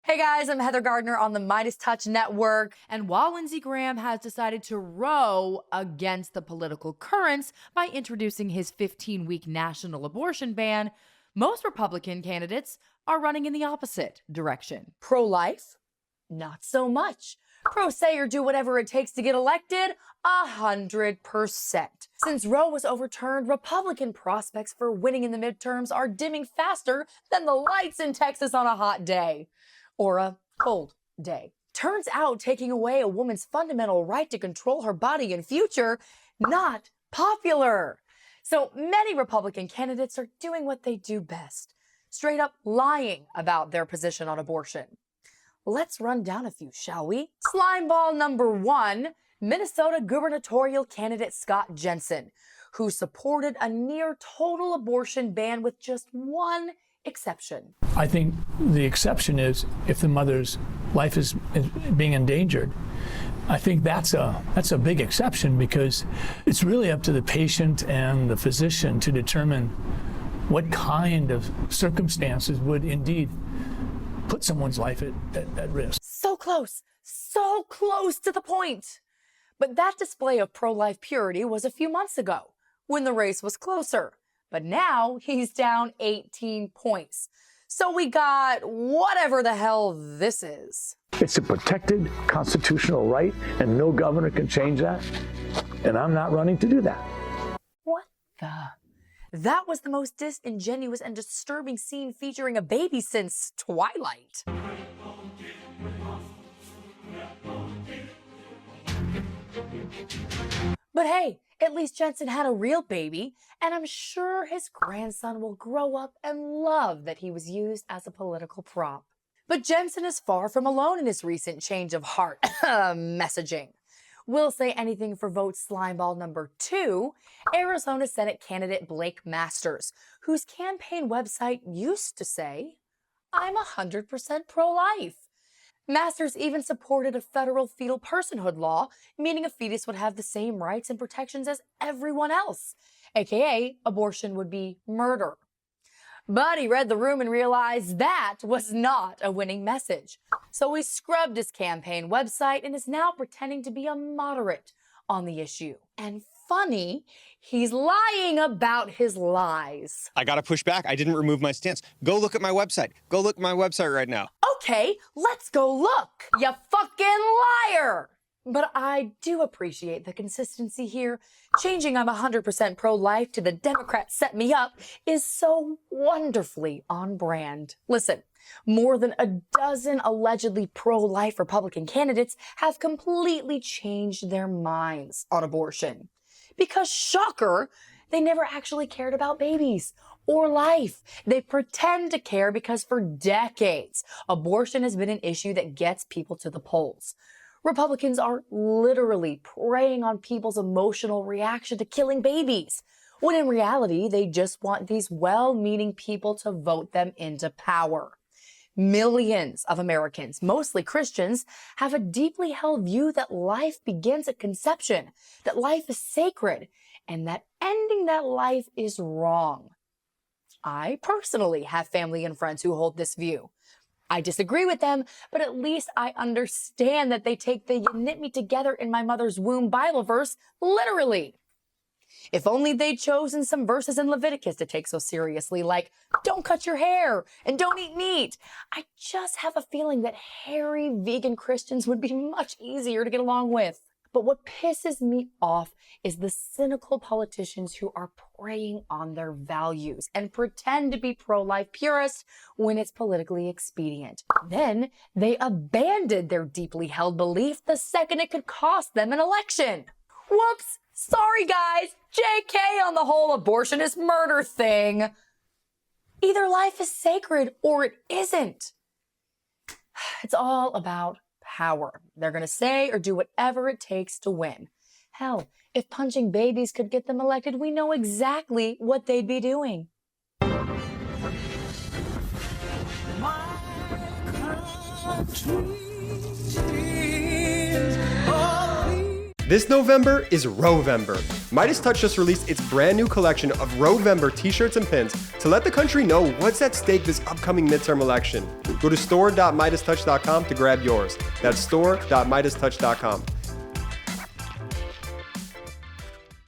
Hey guys, I'm Heather Gardner on the MeidasTouch network. And while Lindsey Graham has decided to row against the political currents by introducing his 15-week national abortion ban, most Republican candidates are running in the opposite direction. Pro-life? Not so much. Pro-say or do whatever it takes to get elected? 100%. Since Roe was overturned, Republican prospects for winning in the midterms are dimming faster than the lights in Texas on a hot day. Or a cold day. Turns out taking away a woman's fundamental right to control her body and future, not popular. So many Republican candidates are doing what they do best, straight up lying about their position on abortion. Let's run down a few, shall we? Slimeball number 1, Minnesota gubernatorial candidate Scott Jensen, who supported a near total abortion ban with just one exception. I think the exception is if the mother's life is being endangered. I think that's a big exception because it's really up to the patient and the physician to determine what kind of circumstances would indeed put someone's life at risk. So close to the point. But that display of pro-life purity was a few months ago when the race was closer. But now he's down 18 points. So we got whatever the hell this is. It's a protected constitutional right, and no governor can change that. And I'm not running to do that. What the? That was the most disingenuous and disturbing scene featuring a baby since Twilight. But hey, at least Jensen had a real baby, and I'm sure his grandson will grow up and love that he was used as a political prop. But Jensen is far from alone in his recent change of heart messaging. We'll say anything for vote slimeball number 2, Arizona Senate candidate Blake Masters, whose campaign website used to say, "I'm 100% pro-life." Masters even supported a federal fetal personhood law, meaning a fetus would have the same rights and protections as everyone else, aka abortion would be murder. But he read the room and realized that was not a winning message. So he scrubbed his campaign website and is now pretending to be a moderate on the issue. And funny, he's lying about his lies. I gotta push back. I didn't remove my stance. Go look at my website. Go look at my website right now. Okay, let's go look. You fucking liar. But I do appreciate the consistency here. Changing I'm 100% pro-life to the Democrats set me up is so wonderfully on brand. Listen, more than a dozen allegedly pro-life Republican candidates have completely changed their minds on abortion. Because shocker, they never actually cared about babies or life. They pretend to care because for decades, abortion has been an issue that gets people to the polls. Republicans are literally preying on people's emotional reaction to killing babies, when in reality, they just want these well-meaning people to vote them into power. Millions of Americans, mostly Christians, have a deeply held view that life begins at conception, that life is sacred, and that ending that life is wrong. I personally have family and friends who hold this view. I disagree with them, but at least I understand that they take the "you knit me together in my mother's womb" Bible verse literally. If only they'd chosen some verses in Leviticus to take so seriously, like "don't cut your hair" and "don't eat meat." I just have a feeling that hairy vegan Christians would be much easier to get along with. But what pisses me off is the cynical politicians who are preying on their values and pretend to be pro-life purists when it's politically expedient. Then they abandon their deeply held belief the second it could cost them an election. Whoops! Sorry guys, JK on the whole abortion is murder thing. Either life is sacred or it isn't. It's all about power. They're going to say or do whatever it takes to win. Hell, if punching babies could get them elected, we know exactly what they'd be doing. My country is This November is Rovember. MeidasTouch just released its brand new collection of Rovember t-shirts and pins to let the country know what's at stake this upcoming midterm election. Go to store.meidastouch.com to grab yours. That's store.meidastouch.com.